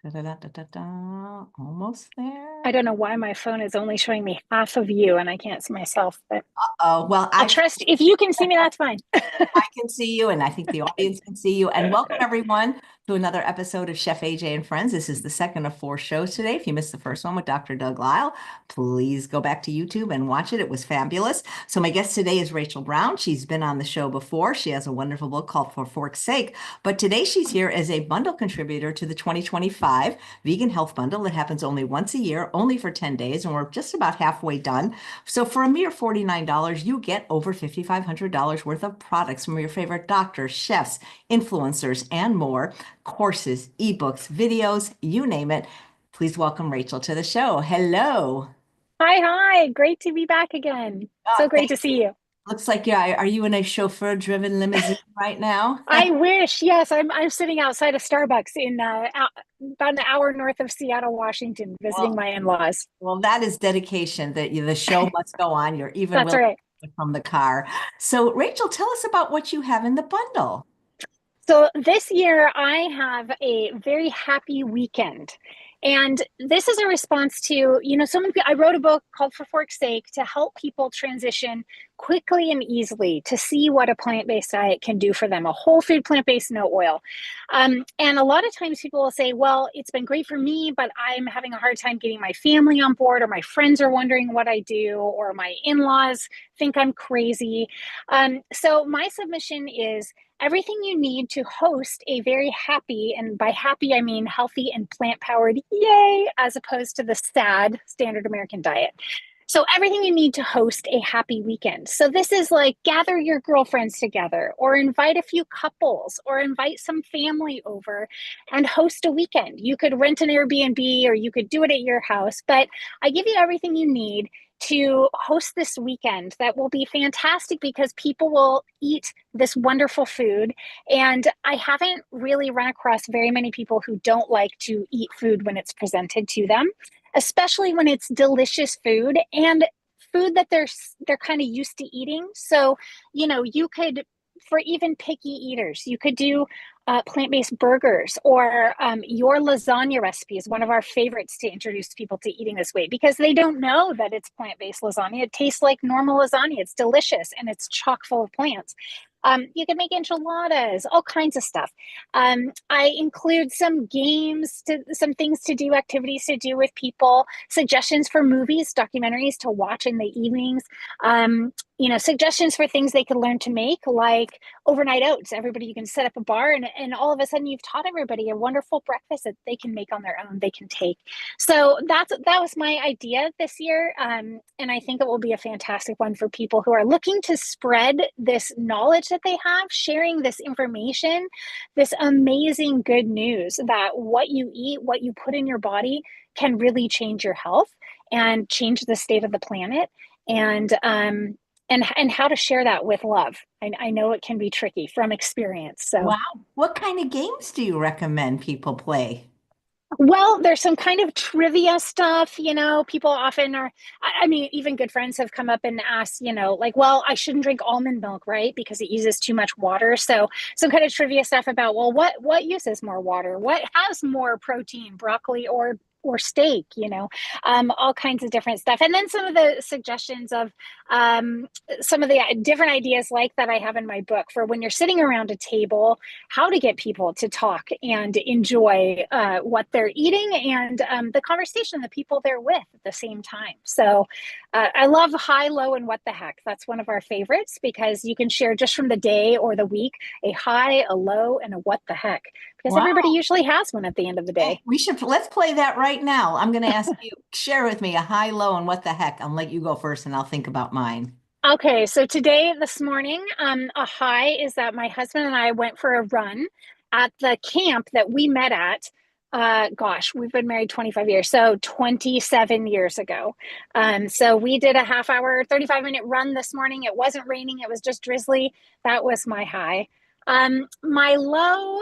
Da-da-da-da-da-da. Almost there. I don't know why my phone is only showing me half of you and I can't see myself, but Oh, well, I'll trust if you can see me, that's fine. I can see you, and I think the audience can see you. And welcome everyone to another episode of Chef AJ and Friends. This is the second of four shows today. If you missed the first one with Dr. Doug Lisle, please go back to YouTube and watch it. It was fabulous. So my guest today is Rachael Brown. She's been on the show before. She has a wonderful book called For Fork's Sake. But today she's here as a bundle contributor to the 2025 Vegan Health Bundle. It happens only once a year, only for 10 days, and we're just about halfway done. So for a mere $49, you get over $5,500 worth of products from your favorite doctors, chefs, influencers, and more. Courses, ebooks, videos, you name it. Please welcome Rachael to the show. Hello. Hi. Great to be back again. So Thank great to you. see you. Looks like are you in a chauffeur-driven limousine right now? I wish. Yes, I'm sitting outside of Starbucks in about an hour north of Seattle, Washington, visiting Well, my in-laws. well, that is dedication that the show must go on. You're even That's willing right. to from the car. So, Rachael, tell us about what you have in the bundle. So this year I have a very happy weekend. And this is a response to, so many people, I wrote a book called For Fork's Sake to help people transition quickly and easily to see what a plant-based diet can do for them, a whole food, plant-based, no oil. And a lot of times people will say, well, it's been great for me, but I'm having a hard time getting my family on board, or my friends are wondering what I do, or my in-laws think I'm crazy. So my submission is everything you need to host a very happy, and by happy, I mean healthy and plant powered, yay, as opposed to the sad standard American diet. So, everything you need to host a happy weekend. So, this is like gather your girlfriends together, or invite a few couples, or invite some family over and host a weekend. You could rent an Airbnb or you could do it at your house, but I give you everything you need to host this weekend that will be fantastic because people will eat this wonderful food. And I haven't really run across very many people who don't like to eat food when it's presented to them, especially when it's delicious food and food that they're kind of used to eating. So, you could, for even picky eaters, you could do plant-based burgers, or your lasagna recipe is one of our favorites to introduce people to eating this way because they don't know that it's plant-based lasagna. It tastes like normal lasagna. It's delicious and it's chock full of plants. You can make enchiladas, all kinds of stuff. I include some games, some things to do, activities to do with people, suggestions for movies, documentaries to watch in the evenings, suggestions for things they could learn to make, like overnight oats. Everybody, you can set up a bar, and all of a sudden you've taught everybody a wonderful breakfast that they can make on their own, they can take. So that was my idea this year. And I think it will be a fantastic one for people who are looking to spread this knowledge that they have, sharing this information, this amazing good news that what you eat, what you put in your body can really change your health and change the state of the planet. And how to share that with love. I know it can be tricky from experience. So, Wow. What kind of games do you recommend people play? well, there's some kind of trivia stuff, people often are, I mean, even good friends have come up and asked, like, well, I shouldn't drink almond milk, right? Because it uses too much water. So some kind of trivia stuff about, well, what uses more water? What has more protein, broccoli or steak, all kinds of different stuff. And then some of the suggestions of some of the different ideas like that I have in my book for when you're sitting around a table, how to get people to talk and enjoy what they're eating and the conversation, the people they're with at the same time. So I love high, low, and what the heck. That's one of our favorites because you can share just from the day or the week a high, a low, and a what the heck because everybody Wow. usually has one at the end of the Hey, day. let's play that right now. I'm going to ask you, share with me a high, low, and what the heck. I'll let you go first and I'll think about mine. Okay, so today, this morning, a high is that my husband and I went for a run at the camp that we met at. Gosh, we've been married 25 years, so 27 years ago. So we did a half hour, 35-minute run this morning. It wasn't raining, it was just drizzly. That was my high. My low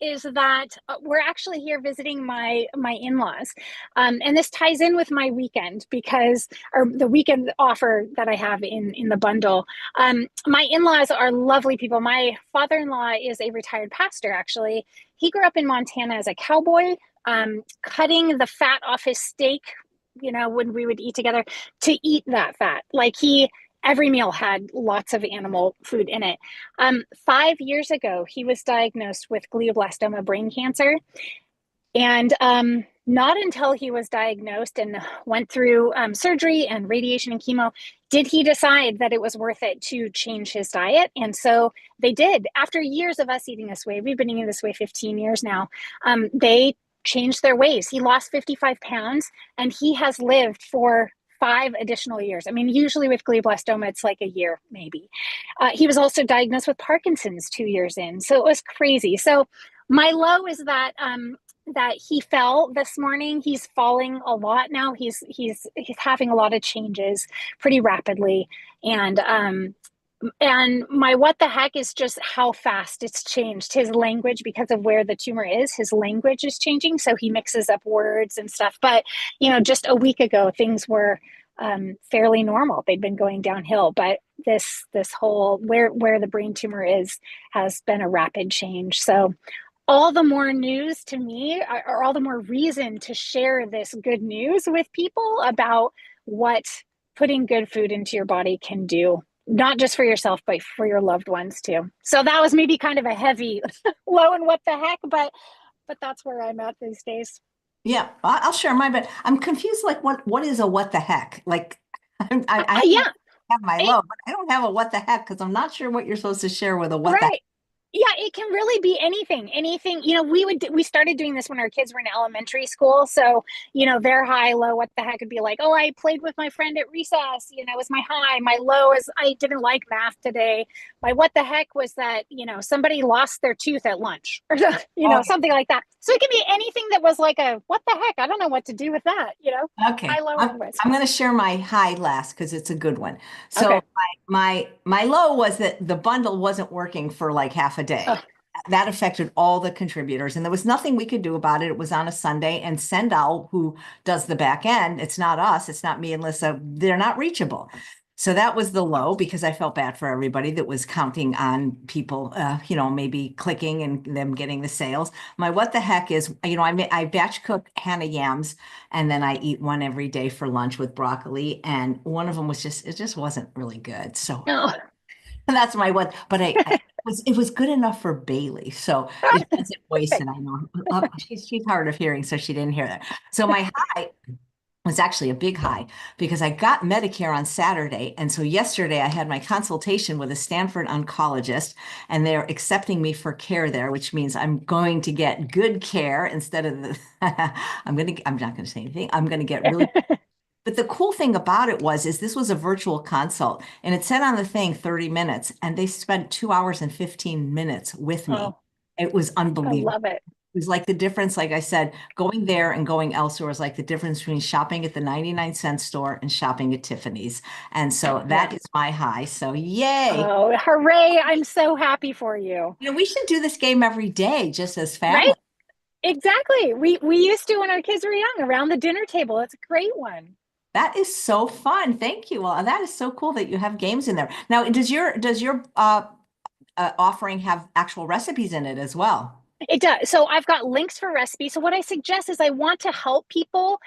is that we're actually here visiting my in-laws, and this ties in with my weekend because or the weekend offer that I have in the bundle. My in-laws are lovely people. My father-in-law is a retired pastor. Actually, he grew up in Montana as a cowboy, cutting the fat off his steak, when we would eat together, to eat that fat. Like every meal had lots of animal food in it. 5 years ago, he was diagnosed with glioblastoma brain cancer. And not until he was diagnosed and went through surgery and radiation and chemo did he decide that it was worth it to change his diet. And so they did. After years of us eating this way, we've been eating this way 15 years now, they changed their ways. He lost 55 pounds and he has lived for 5 additional years. I mean, usually with glioblastoma, it's like a year, maybe. He was also diagnosed with Parkinson's 2 years in. So it was crazy. So my low is that he fell this morning. He's falling a lot now. He's having a lot of changes pretty rapidly. And my what the heck is just how fast it's changed. His language, because of where the tumor is, his language is changing. So he mixes up words and stuff. But, just a week ago, things were fairly normal. They'd been going downhill. But this whole where the brain tumor is has been a rapid change. So all the more news to me, or all the more reason to share this good news with people about what putting good food into your body can do, not just for yourself, but for your loved ones too. So that was maybe kind of a heavy low and what the heck, but that's where I'm at these days. Yeah, I'll share mine, but I'm confused. Like, what is a what the heck? Like, I Yeah, have my low, but I don't have a what the heck because I'm not sure what you're supposed to share with a what the heck. right. Yeah, it can really be anything. We started doing this when our kids were in elementary school. So, their high, low, what the heck would be like, oh, I played with my friend at recess, was my high. My low is I didn't like math today. My what the heck was that, somebody lost their tooth at lunch or, Okay. something like that. So it can be anything that was like a what the heck? I don't know what to do with that, Okay. high, low, I'm, anyways. I'm going to share my high last because it's a good one. Okay. So my low was that the bundle wasn't working for like half a day. Oh, That affected all the contributors, and there was nothing we could do about it. It was on a Sunday, and Sendal, who does the back end, it's not us, it's not me and Lissa, they're not reachable. So that was the low because I felt bad for everybody that was counting on people, maybe clicking and them getting the sales. My what the heck is, I batch cook Hannah yams, and then I eat one every day for lunch with broccoli. And one of them it just wasn't really good. So no. that's my what, but it was good enough for Bailey. So it wasn't wasted. I know she's hard of hearing, so she didn't hear that. So my high was actually a big high because I got Medicare on Saturday. And so yesterday I had my consultation with a Stanford oncologist, and they're accepting me for care there, which means I'm going to get good care instead of I'm not going to say anything. I'm going to get really. But the cool thing about it is this was a virtual consult, and it said on the thing 30 minutes, and they spent 2 hours and 15 minutes with me. Oh, It was I unbelievable. love it. It was like the difference, like I said, going there and going elsewhere was like the difference between shopping at the 99-cent store and shopping at Tiffany's. And so Yeah. that is my high. So yay. Oh, hooray. I'm so happy for you. We should do this game every day just as Right? family. Exactly. We used to when our kids were young around the dinner table. It's a great one. That is so fun. Thank you. Well, that is so cool that you have games in there. Now, does your offering have actual recipes in it as well? It does. So I've got links for recipes. So what I suggest is I want to help people.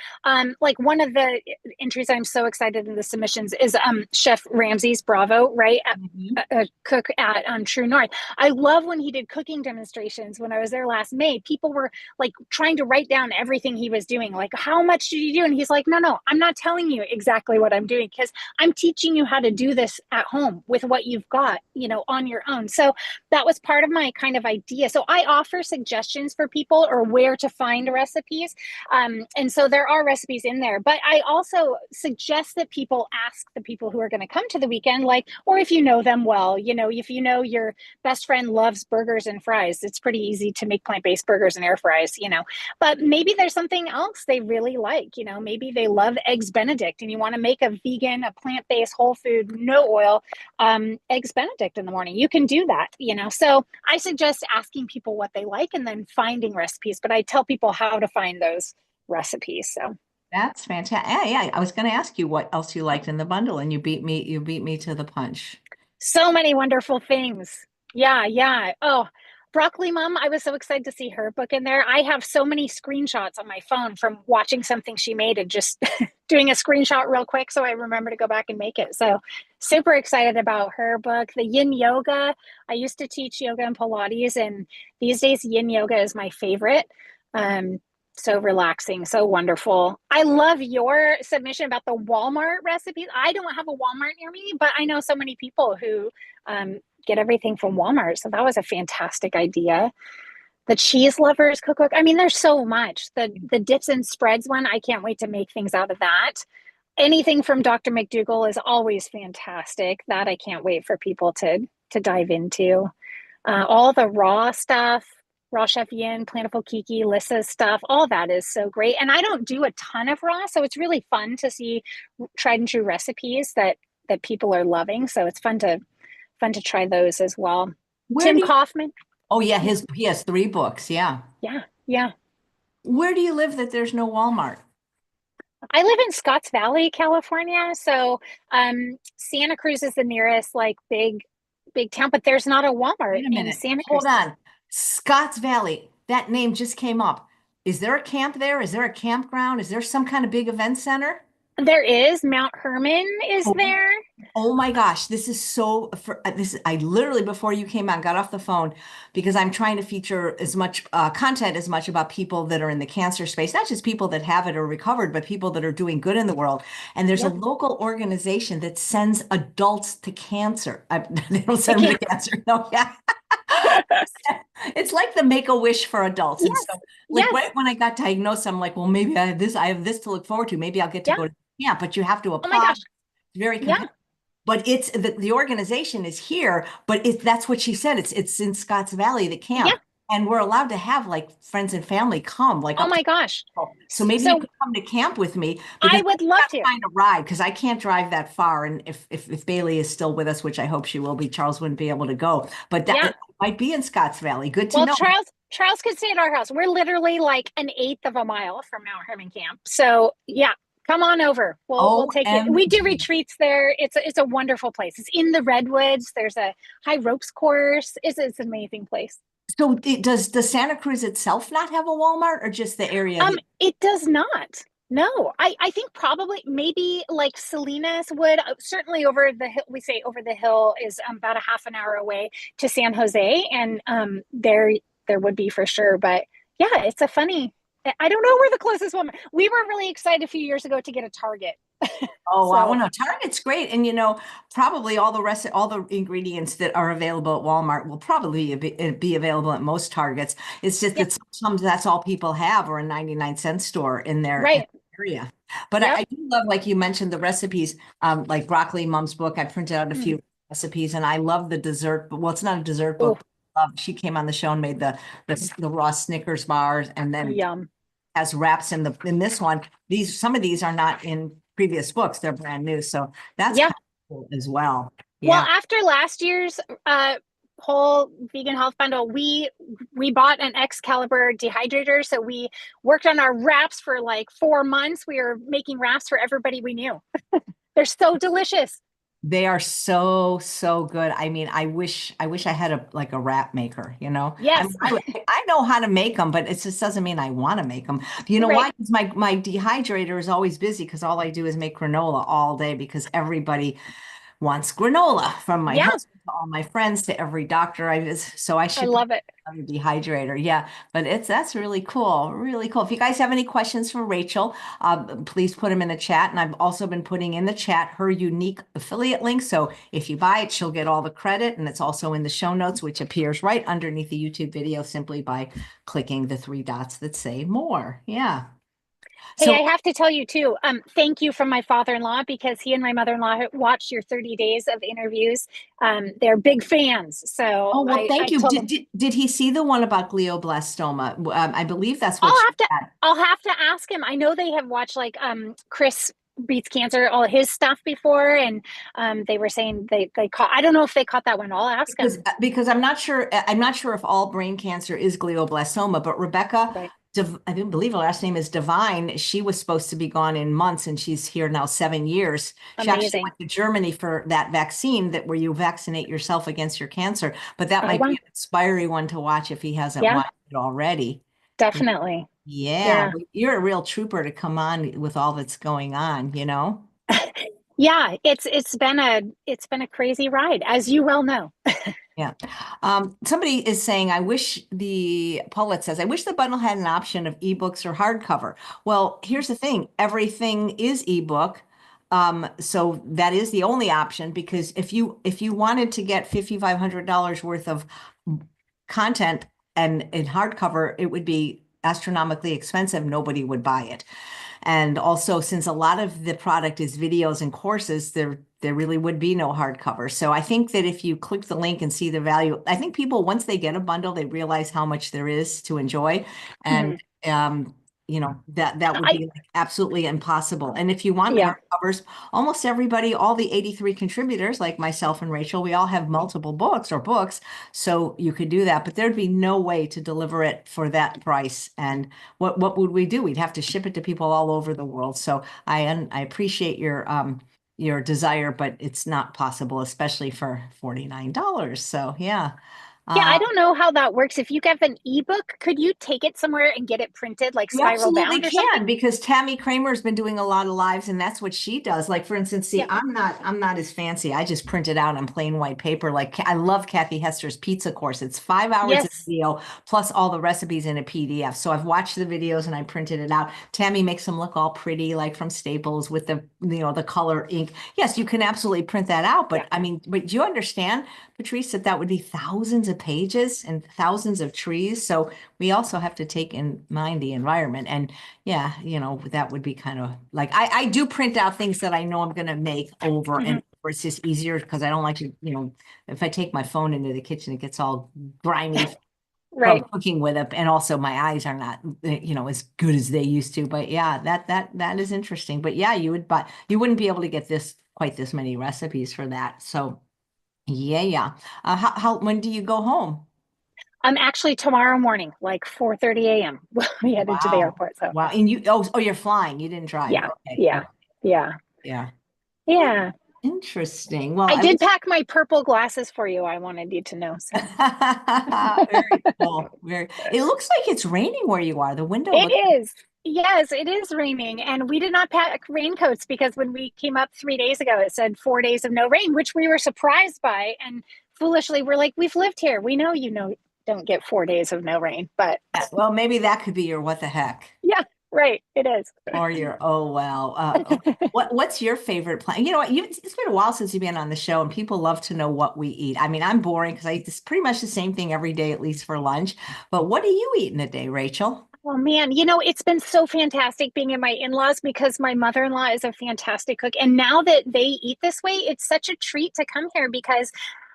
Like one of the entries I'm so excited in the submissions is Chef Ramsay's Bravo, right? Mhm. A cook at True North. I love when he did cooking demonstrations when I was there last May. People were like trying to write down everything he was doing. Like, how much did you do? And he's like, no, I'm not telling you exactly what I'm doing because I'm teaching you how to do this at home with what you've got, on your own. So that was part of my kind of idea. So I offer suggestions for people or where to find recipes. And so there are recipes in there. But I also suggest that people ask the people who are going to come to the weekend, like, or if you know them well, if you know your best friend loves burgers and fries, it's pretty easy to make plant-based burgers and air fries, But maybe there's something else they really like, maybe they love eggs Benedict and you want to make a vegan, a plant-based, whole food, no oil eggs Benedict in the morning. You can do that, So I suggest asking people what they like and then finding recipes, but I tell people how to find those recipes. So That's fantastic. Yeah. I was going to ask you what else you liked in the bundle, and you beat me to the punch. so many wonderful things. Yeah. Oh, Broccoli Mom, I was so excited to see her book in there. I have so many screenshots on my phone from watching something she made and just doing a screenshot real quick so I remember to go back and make it. So super excited about her book. The Yin Yoga, I used to teach yoga and Pilates, and these days Yin Yoga is my favorite. Um, so relaxing, so wonderful. I love your submission about the Walmart recipes. I don't have a Walmart near me, but I know so many people who get everything from Walmart. So that was a fantastic idea. The cheese lovers cookbook. I mean, there's so much. The dips and spreads one. I can't wait to make things out of that. Anything from Dr. McDougall is always fantastic. That I can't wait for people to dive into. All the raw stuff, Raw Chef Yin, Plantiful Kiki, Lissa's stuff, all that is so great. And I don't do a ton of raw, so it's really fun to see tried and true recipes that people are loving. So it's fun to try those as well. Where Tim do you, Kaufman. oh yeah, he has 3 books. Yeah. Yeah, yeah. Where do you live that there's no Walmart? I live in Scotts Valley, California. So Santa Cruz is the nearest like big town, but there's not a Walmart Wait a in minute. Santa Cruz. Hold on. Scotts Valley. That name just came up. Is there a camp there? Is there a campground? Is there some kind of big event center? There is Mount Herman is Oh, there. oh my gosh, this is so for this I literally before you came on got off the phone because I'm trying to feature as much content as much about people that are in the cancer space, not just people that have it or recovered, but people that are doing good in the world. And there's a Yep. local organization that sends adults to cancer. They don't The send them to camp. cancer. No, yeah. It's like the Make-A-Wish for adults. And Yes. so like Yes. right when I got diagnosed, I'm like, well, maybe I have this to look forward to. Maybe I'll get to Yeah. go to camp, but you have to Oh my apply. gosh. It's very Yeah. competitive. But it's the organization is here, but that's what she said. It's in Scotts Valley, the Yeah. camp. And we're allowed to have like friends and family come, like Oh up to my gosh. so maybe you So could come to camp with me because I I would love gotta to. find a ride because I can't drive that far. And if Bailey is still with us, which I hope she will be, Charles wouldn't be able to go. But that Yeah. it might be in Scotts Valley. Good to Well, know. Charles could stay at our house. We're literally like an eighth of a mile from Mount Herman Camp. So yeah, come on over. We'll take you. We do OMG. retreats there. It's a wonderful place. It's in the redwoods. There's a high ropes course. It's an amazing place. So does Santa Cruz itself not have a Walmart or just the area that It does not. No, I think probably maybe like Salinas would certainly over the hill. We say over the hill is about a half an hour away to San Jose, and there would be for sure. But yeah, it's a funny. I don't know where the closest one. We were really excited a few years ago to get a Target. Oh, wow. Well, So no, Target's great. And probably all the ingredients that are available at Walmart will probably be available at most Targets. It's just yeah, that sometimes that's all people have or a 99-cent store in right. their area. But Yep. I do love, like you mentioned, the recipes, like Broccoli Mom's book. I printed out a Mm. few recipes and I love the dessert, but well, it's not a dessert Oh, book. She came on the show and made the raw Snickers bars and then yum. has wraps in this one. Some of these are not in previous books; they're brand new. So that's Yeah. kind of cool as well. Well, Yeah. after last year's whole vegan health bundle, we bought an Excalibur dehydrator. So we worked on our wraps for like 4 months. We were making wraps for everybody we knew. They're so delicious. They are so, so good. I mean, I wish I had a wrap maker, you know. I Yes. mean, I know how to make them, but it just doesn't mean I want to make them. You know Right. why? Because my dehydrator is always busy because all I do is make granola all day because everybody wants granola from my Yeah, husband to all my friends to every doctor I visit. So I I should love it. have a dehydrator. Yeah, but that's really cool. Really cool. If you guys have any questions for Rachel, please put them in the chat. And I've also been putting in the chat her unique affiliate link. So if you buy it, she'll get all the credit. And it's also in the show notes, which appears right underneath the YouTube video simply by clicking the 3 dots that say more. Yeah. Hey, So, I have to tell you too, thank you from my father-in-law because he and my mother-in-law watched your 30 days of interviews. They're big fans. So oh, well, I thank you. told them Did he see the one about glioblastoma? I believe that's what I'll she have to had. I'll have to ask him. I know they have watched like Chris Beats Cancer, all his stuff before, and they were saying they caught I don't know if they caught that one. I'll ask him. Because I'm not sure if all brain cancer is glioblastoma, but Rebecca Right. I didn't believe her last name is Divine. She was supposed to be gone in months, and she's here now 7 years. She actually Amazing. went to Germany for that vaccine that where you vaccinate yourself against your cancer. But that Oh, might be wow. an inspiring one to watch if he hasn't Yeah, watched it already. definitely. Yeah, Yeah. well, you're a real trooper to come on with all that's going on, you know? Yeah, it's been a crazy ride, as you well know. Yeah. Somebody is saying, Paulette says, I wish the bundle had an option of ebooks or hardcover. Well, here's the thing, everything is ebook. So that is the only option because if you wanted to get $5,500 worth of content and in hardcover, it would be astronomically expensive. Nobody would buy it. And also, since a lot of the product is videos and courses, there really would be no hardcover. So I think that if you click the link and see the value, I think people, once they get a bundle, they realize how much there is to enjoy. And Mhm. that would I be like absolutely impossible. And if you want Yeah. hardcovers, almost everybody, all the 83 contributors, like myself and Rachel, we all have multiple books. So you could do that, but there'd be no way to deliver it for that price. And what would we do? We'd have to ship it to people all over the world. So I appreciate your desire, but it's not possible, especially for $49. So yeah. Yeah, I Uh, don't know how that works. If you get an ebook, could you take it somewhere and get it printed, like You spiral absolutely bound or something? can because Tammy Kramer's been doing a lot of lives and that's what she does. Like for instance, see, Yeah. I'm not as fancy. I just print it out on plain white paper. Like I love Kathy Hester's pizza course. It's 5 hours of Yes. video plus all the recipes in a PDF. So I've watched the videos and I printed it out. Tammy makes them look all pretty, like from Staples with the color ink. Yes, you can absolutely print that out, Yeah. but I mean, but do you understand, Patrice, that would be thousands of pages and thousands of trees. So we also have to take in mind the environment. And yeah, that would be kind of like I do print out things that I know I'm going to make over and Hmm. over. It's just easier because I don't like to, if I take my phone into the kitchen, it gets all grimy from Right. cooking with it. And also my eyes are not, as good as they used to. But yeah, that is interesting. But yeah, you wouldn't be able to get quite this many recipes for that. So yeah, yeah. When do you go home? I'm actually tomorrow morning, like 4:30 a.m. We headed to the Wow. airport. So Wow. And you're flying. You didn't drive. yeah, Okay. yeah, Okay. yeah, Yeah. Oh, yeah. interesting. Well, I I did was pack my purple glasses for you. I wanted you to know. So very cool. It looks like it's raining where you are. The window it looks is. Yes, it is raining. And we did not pack raincoats because when we came up 3 days ago, it said 4 days of no rain, which we were surprised by. And foolishly, we're like, we've lived here. We know don't get 4 days of no rain. But well, maybe that could be your what the heck yeah, right. It is. or your oh well. What's your favorite plant? You know what? It's been a while since you've been on the show, and people love to know what we eat. I mean, I'm boring because I eat this pretty much the same thing every day, at least for lunch. But what do you eat in a day, Rachel? Oh man, it's been so fantastic being in my in-laws because my mother-in-law is a fantastic cook. And now that they eat this way, it's such a treat to come here because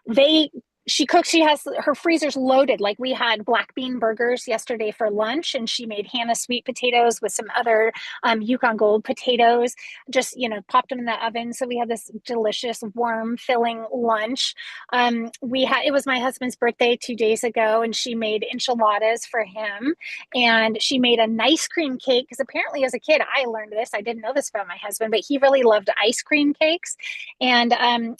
they she cooks, she has her freezers loaded. Like we had black bean burgers yesterday for lunch, and she made Hannah sweet potatoes with some other Yukon Gold potatoes, just popped them in the oven. So we had this delicious, warm, filling lunch. We had it was my husband's birthday 2 days ago, and she made enchiladas for him and she made a nice cream cake because apparently as a kid I learned this. I didn't know this about my husband, but he really loved ice cream cakes. And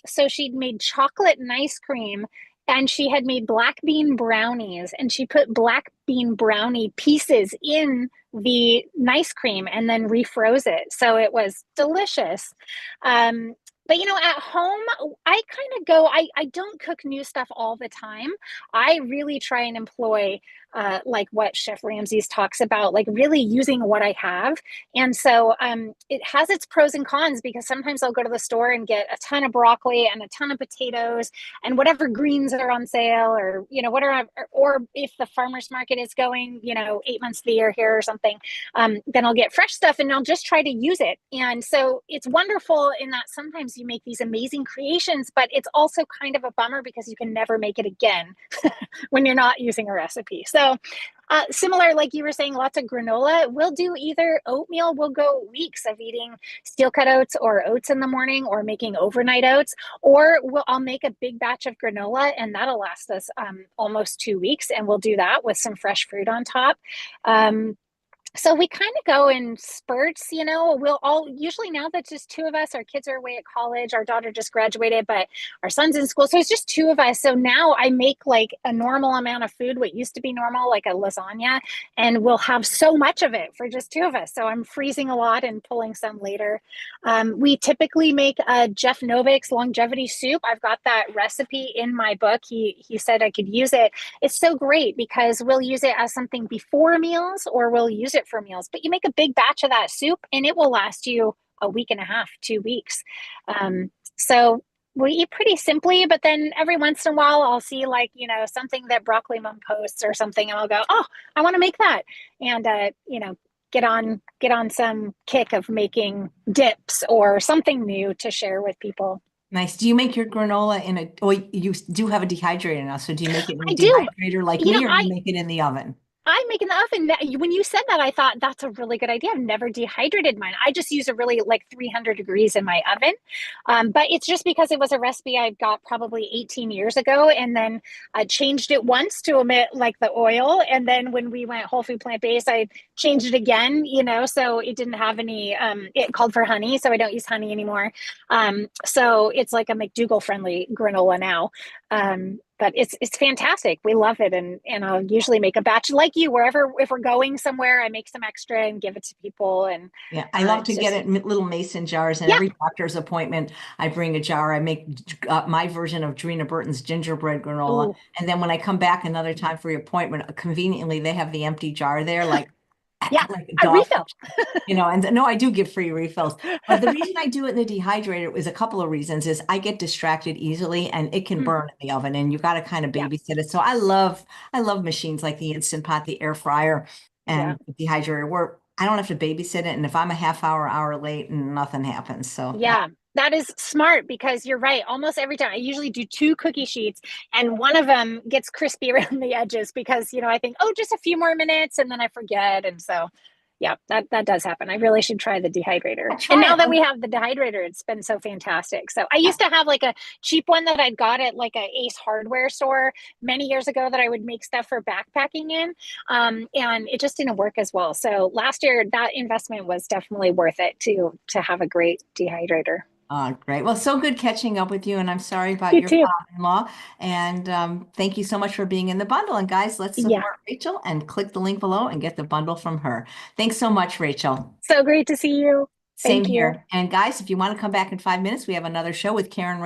so she'd made chocolate and ice cream, and she had made black bean brownies, and she put black bean brownie pieces in the nice cream and then refroze it, so it was delicious. um, but at home I kind of go, I don't cook new stuff all the time. I really try and employ like what Chef Ramsay's talks about, like really using what I have. And so it has its pros and cons because sometimes I'll go to the store and get a ton of broccoli and a ton of potatoes and whatever greens are on sale, or whatever, or if the farmers market is going 8 months of the year here or something, then I'll get fresh stuff and I'll just try to use it. And so it's wonderful in that sometimes you make these amazing creations, but it's also kind of a bummer because you can never make it again when you're not using a recipe. So similar, like you were saying, lots of granola. We'll do either oatmeal. We'll go weeks of eating steel cut oats or oats in the morning, or making overnight oats, or I'll make a big batch of granola, and that'll last us almost 2 weeks. And we'll do that with some fresh fruit on top. So we kind of go in spurts, we'll all usually, now that just two of us, our kids are away at college, our daughter just graduated, but our son's in school. So it's just two of us. So now I make like a normal amount of food, what used to be normal, like a lasagna, and we'll have so much of it for just two of us. So I'm freezing a lot and pulling some later. We typically make a Jeff Novick's longevity soup. I've got that recipe in my book. He said I could use it. It's so great because we'll use it as something before meals or we'll use it for meals. But you make a big batch of that soup and it will last you a week and a half, 2 weeks. So we eat pretty simply, but then every once in a while I'll see like, something that Broccoli Mom posts or something, and I'll go, oh, I want to make that. And, get on some kick of making dips or something new to share with people. Nice. Do you make your granola in a, oh, you do have a dehydrator now, so do you make it in a I do. dehydrator like Yeah, me, or do you make it in the oven? I make in the oven. When you said that, I thought that's a really good idea. I've never dehydrated mine. I just use a really like 300 degrees in my oven. But it's just because it was a recipe I got probably 18 years ago. And then I changed it once to omit like the oil. And then when we went whole food plant-based, I changed it again, so it didn't have any, it called for honey. So I don't use honey anymore. So it's like a McDougall friendly granola now. But it's fantastic. We love it, and I'll usually make a batch like you. Wherever, if we're going somewhere, I make some extra and give it to people. And Yeah, I love to get just, it in little mason jars, and yeah. every doctor's appointment, I bring a jar. I make my version of Drina Burton's gingerbread granola, Ooh, and then when I come back another time for your appointment, conveniently they have the empty jar there, like yeah, like a a dog. refill. And no, I do give free refills. But the reason I do it in the dehydrator is a couple of reasons. Is I get distracted easily and it can Mm, burn in the oven, and you got to kind of yeah, babysit it. So I love machines like the Instant Pot, the air fryer, yeah. and the dehydrator where I don't have to babysit it. And if I'm a half hour late, nothing happens. So yeah. Yeah, that is smart because you're right. Almost every time I usually do two cookie sheets and one of them gets crispy around the edges because, I think, oh, just a few more minutes and then I forget. And so, yeah, that does happen. I really should try the dehydrator. Yeah, And try now it. that we have the dehydrator, it's been so fantastic. So I used to have like a cheap one that I'd got at like a Ace Hardware store many years ago that I would make stuff for backpacking in. And it just didn't work as well. So last year, that investment was definitely worth it to have a great dehydrator. Oh, great. Well, so good catching up with you. And I'm sorry about You your too. father-in-law. And thank you so much for being in the bundle. And guys, let's Yeah. support Rachel and click the link below and get the bundle from her. Thanks so much, Rachel. So great to see you. Same Thank you. here. And guys, if you want to come back in 5 minutes, we have another show with Karen.